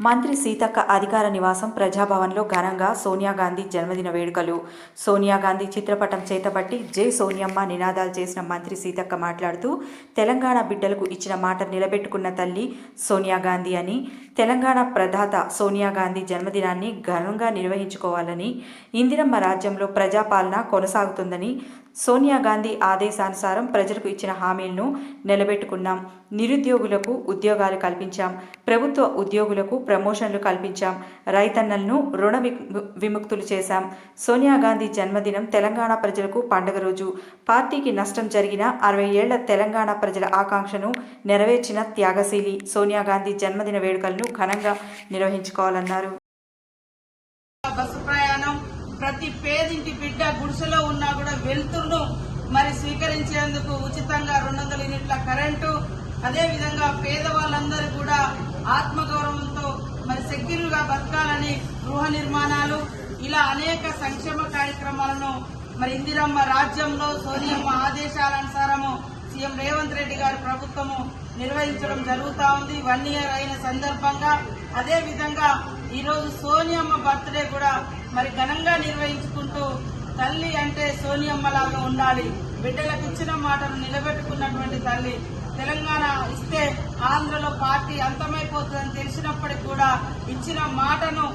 మంత్రి సీతక్క అధికార నివాసం ప్రజాభవన్లో ఘనంగా సోనియా గాంధీ జన్మదిన వేడుకలు. సోనియా గాంధీ చిత్రపటం చేతబట్టి జై సోనియమ్మ నినాదాలు చేసిన మంత్రి సీతక్క మాట్లాడుతూ, తెలంగాణ బిడ్డలకు ఇచ్చిన మాట నిలబెట్టుకున్న తల్లి సోనియా గాంధీ అని, తెలంగాణ ప్రదాత సోనియా గాంధీ జన్మదినాన్ని ఘనంగా నిర్వహించుకోవాలని, ఇందిరమ్మ రాజ్యంలో ప్రజాపాలన కొనసాగుతుందని, సోనియా గాంధీ ఆదేశానుసారం ప్రజలకు ఇచ్చిన హామీలను నిలబెట్టుకున్నాం, నిరుద్యోగులకు ఉద్యోగాలు కల్పించాం, ప్రభుత్వ ఉద్యోగులకు ప్రమోషన్లు కల్పించాం, రైతన్నలను రుణ విముక్తులు చేశాం. సోనియా గాంధీ జన్మదినం తెలంగాణ ప్రజలకు పండుగ రోజు. పార్టీకి నష్టం జరిగిన 60 ఏళ్ల తెలంగాణ ప్రజల ఆకాంక్షను నెరవేర్చిన త్యాగశీలి సోనియా గాంధీ జన్మదిన వేడుకలను ఘనంగా నిర్వహించుకోవాలన్నారు. ప్రతి పేదింటి బిడ్డ గుడిసెలో ఉన్నా కూడా వెలుతురును స్వీకరించేందుకు ఉచితంగా 200 యూనిట్ల కరెంటు, అదేవిధంగా పేదవాళ్ళందరూ కూడా ఆత్మగౌరవంతో సెక్యూర్గా బతకాలని గృహ నిర్మాణాలు, ఇలా అనేక సంక్షేమ కార్యక్రమాలను ఇందిరమ్మ రాజ్యంలో సోనియమ్మ ఆదేశాలనుసారము సీఎం రేవంత్ రెడ్డి గారి ప్రభుత్వము నిర్వహించడం జరుగుతూ ఉంది. 1 ఇయర్ అయిన సందర్భంగా అదేవిధంగా ఈరోజు సోనియమ్మ బర్త్డే కూడా ఘనంగా నిర్వహించుకుంటూ, తల్లి అంటే సోనియమ్మలాగా ఉండాలి, బిడ్డలకు ఇచ్చిన మాటను నిలబెట్టుకున్నటువంటి తల్లి. తెలంగాణ ఇస్తే ఆంధ్రలో పార్టీ అంతమైపోతుందని తెలిసినప్పటికీ కూడా ఇచ్చిన మాటను